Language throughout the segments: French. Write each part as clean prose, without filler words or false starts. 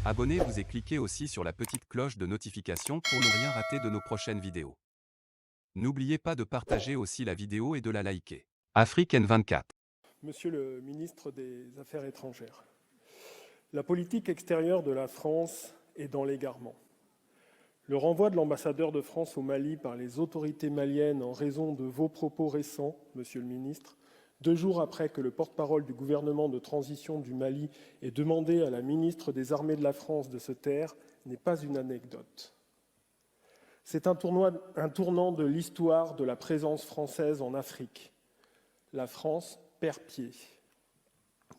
Abonnez-vous et cliquez aussi sur la petite cloche de notification pour ne rien rater de nos prochaines vidéos. N'oubliez pas de partager aussi la vidéo et de la liker. Afrique N24. Monsieur le ministre des Affaires étrangères, la politique extérieure de la France est dans l'égarement. Le renvoi de l'ambassadeur de France au Mali par les autorités maliennes en raison de vos propos récents, monsieur le ministre, 2 jours après que le porte-parole du gouvernement de transition du Mali ait demandé à la ministre des Armées de la France de se taire, n'est pas une anecdote. C'est un tournant de l'histoire de la présence française en Afrique. La France perd pied.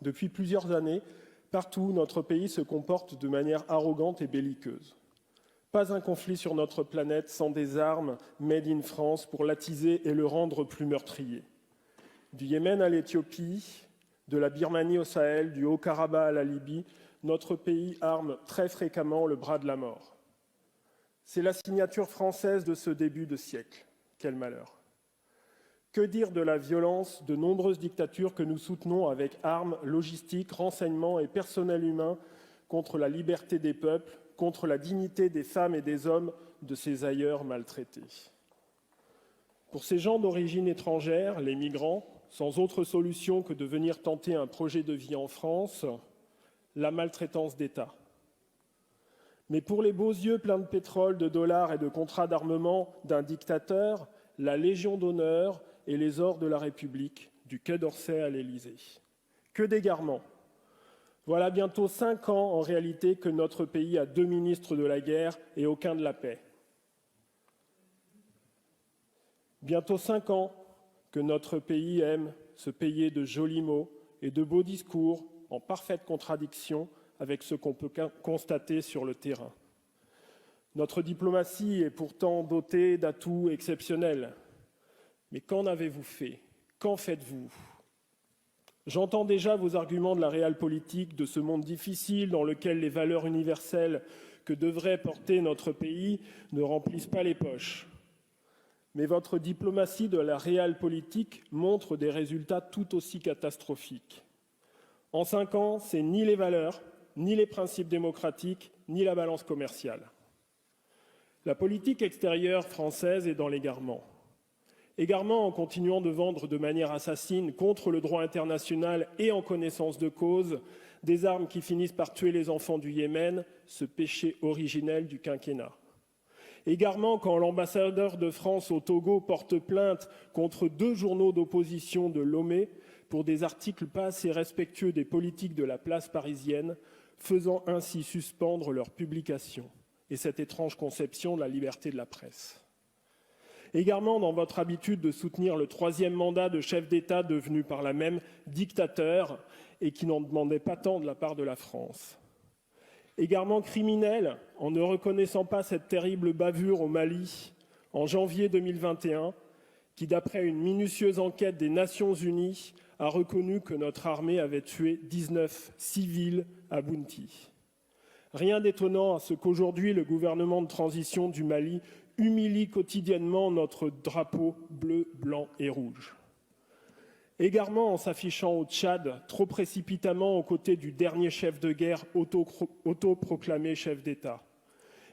Depuis plusieurs années, partout, notre pays se comporte de manière arrogante et belliqueuse. Pas un conflit sur notre planète sans des armes made in France pour l'attiser et le rendre plus meurtrier. Du Yémen à l'Éthiopie, de la Birmanie au Sahel, du Haut-Karabakh à la Libye, notre pays arme très fréquemment le bras de la mort. C'est la signature française de ce début de siècle. Quel malheur! Que dire de la violence de nombreuses dictatures que nous soutenons avec armes, logistiques, renseignements et personnel humain contre la liberté des peuples, contre la dignité des femmes et des hommes de ces ailleurs maltraités. Pour ces gens d'origine étrangère, les migrants, sans autre solution que de venir tenter un projet de vie en France, la maltraitance d'État. Mais pour les beaux yeux pleins de pétrole, de dollars et de contrats d'armement d'un dictateur, la Légion d'honneur et les ors de la République, du Quai d'Orsay à l'Élysée. Que d'égarement! Voilà bientôt 5 ans en réalité que notre pays a 2 ministres de la guerre et aucun de la paix. Bientôt 5 ans que notre pays aime se payer de jolis mots et de beaux discours en parfaite contradiction avec ce qu'on peut constater sur le terrain. Notre diplomatie est pourtant dotée d'atouts exceptionnels. Mais qu'en avez-vous fait? Qu'en faites-vous? J'entends déjà vos arguments de la réelle-politique, de ce monde difficile dans lequel les valeurs universelles que devrait porter notre pays ne remplissent pas les poches. Mais votre diplomatie de la réelle-politique montre des résultats tout aussi catastrophiques. En 5 ans, c'est ni les valeurs, ni les principes démocratiques, ni la balance commerciale. La politique extérieure française est dans l'égarement. Égarement en continuant de vendre de manière assassine contre le droit international et en connaissance de cause des armes qui finissent par tuer les enfants du Yémen, ce péché originel du quinquennat. Égarement quand l'ambassadeur de France au Togo porte plainte contre 2 journaux d'opposition de Lomé pour des articles pas assez respectueux des politiques de la place parisienne, faisant ainsi suspendre leur publication et cette étrange conception de la liberté de la presse. Également dans votre habitude de soutenir le 3e mandat de chef d'État devenu par là même dictateur et qui n'en demandait pas tant de la part de la France. Également criminel en ne reconnaissant pas cette terrible bavure au Mali en janvier 2021 qui, d'après une minutieuse enquête des Nations Unies, a reconnu que notre armée avait tué 19 civils à Bounti. Rien d'étonnant à ce qu'aujourd'hui le gouvernement de transition du Mali humilie quotidiennement notre drapeau bleu, blanc et rouge. Égarement en s'affichant au Tchad, trop précipitamment aux côtés du dernier chef de guerre autoproclamé chef d'État.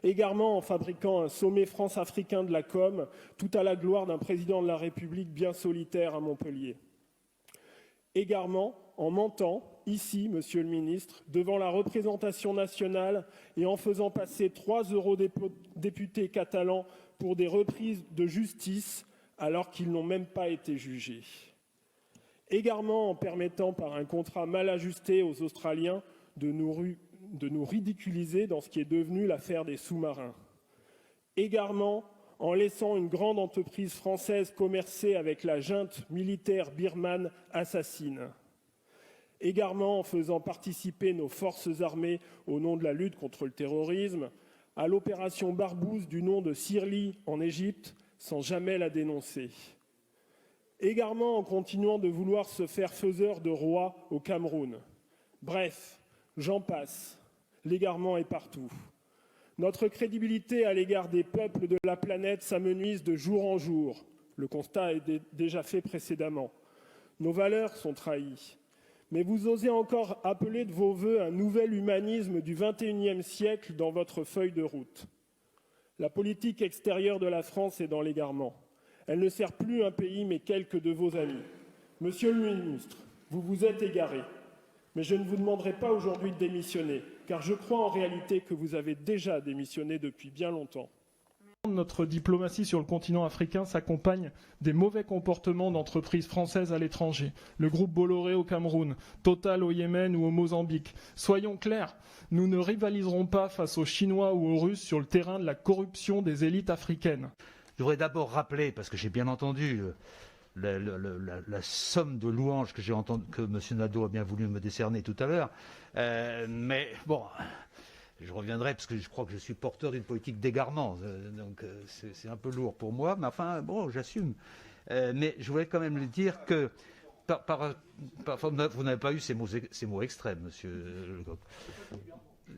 Égarement en fabriquant un sommet France-africain de la com, tout à la gloire d'un président de la République bien solitaire à Montpellier. Égarement en mentant, ici, monsieur le ministre, devant la représentation nationale et en faisant passer 3 eurodéputés catalans pour des reprises de justice alors qu'ils n'ont même pas été jugés. Égarement en permettant par un contrat mal ajusté aux Australiens de nous ridiculiser dans ce qui est devenu l'affaire des sous-marins. Égarement en laissant une grande entreprise française commercer avec la junte militaire birmane assassine. Égarement en faisant participer nos forces armées au nom de la lutte contre le terrorisme à l'opération Barbouze du nom de Sirli en Égypte sans jamais la dénoncer. Égarement en continuant de vouloir se faire faiseur de roi au Cameroun. Bref, j'en passe, l'égarement est partout. Notre crédibilité à l'égard des peuples de la planète s'amenuise de jour en jour. Le constat est déjà fait précédemment. Nos valeurs sont trahies. Mais vous osez encore appeler de vos voeux un nouvel humanisme du XXIe siècle dans votre feuille de route. La politique extérieure de la France est dans l'égarement. Elle ne sert plus un pays, mais quelques de vos amis. Monsieur le ministre, vous vous êtes égaré. Mais je ne vous demanderai pas aujourd'hui de démissionner, car je crois en réalité que vous avez déjà démissionné depuis bien longtemps. Notre diplomatie sur le continent africain s'accompagne des mauvais comportements d'entreprises françaises à l'étranger. Le groupe Bolloré au Cameroun, Total au Yémen ou au Mozambique. Soyons clairs, nous ne rivaliserons pas face aux Chinois ou aux Russes sur le terrain de la corruption des élites africaines. Je voudrais d'abord rappeler, parce que j'ai bien entendu la somme de louanges que j'ai entendu, que M. Nadeau a bien voulu me décerner tout à l'heure. Mais bon, je reviendrai parce que je crois que je suis porteur d'une politique d'égarement. Donc c'est un peu lourd pour moi, mais enfin, bon, j'assume. Mais je voulais quand même lui dire que vous n'avez pas eu ces mots extrêmes, monsieur Lecoq.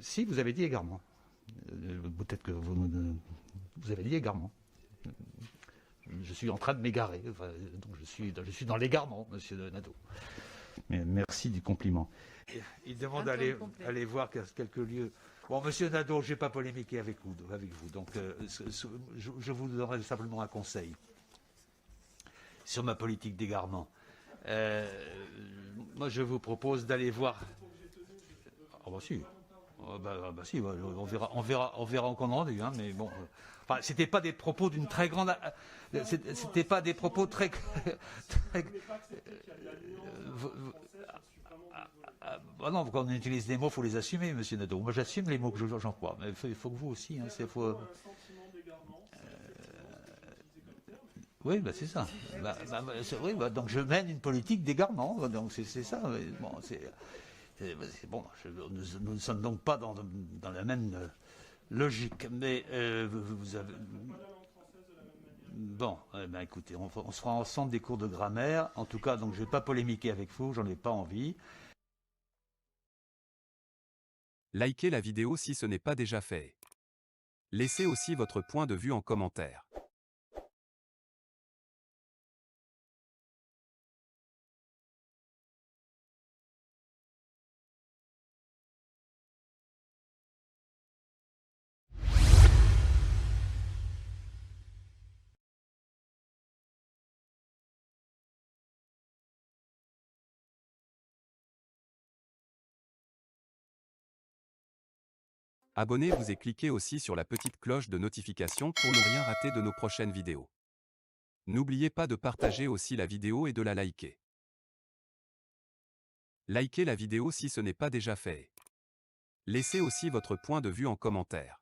Si, vous avez dit égarement. Peut-être que vous avez dit égarement. Je suis en train de m'égarer. Enfin, donc je suis dans l'égarement, monsieur Nadeau. Mais merci du compliment. Il demande d'aller voir quelques lieux. Bon, monsieur Nadeau, je ne vais pas polémiquer avec vous. Donc, je vous donnerai simplement un conseil sur ma politique d'égarement. Moi, je vous propose d'aller voir. Ah bah si. Si, on verra en compte rendu, hein, mais bon. Enfin, c'était pas des propos d'une très grande. C'était pas des propos très. Non, quand on utilise des mots, il faut les assumer, monsieur Nadeau. Moi, j'assume les mots que j'emploie, mais il faut que vous aussi. Hein, oui, c'est ça. Oui, donc je mène une politique d'égarement. Donc c'est ça. Bon, bon, nous ne sommes donc pas dans la même logique, mais vous avez. Bon, écoutez, on se fera ensemble des cours de grammaire. En tout cas, donc je ne vais pas polémiquer avec vous, j'en ai pas envie. Likez la vidéo si ce n'est pas déjà fait. Laissez aussi votre point de vue en commentaire. Abonnez-vous et cliquez aussi sur la petite cloche de notification pour ne rien rater de nos prochaines vidéos. N'oubliez pas de partager aussi la vidéo et de la liker. Likez la vidéo si ce n'est pas déjà fait. Laissez aussi votre point de vue en commentaire.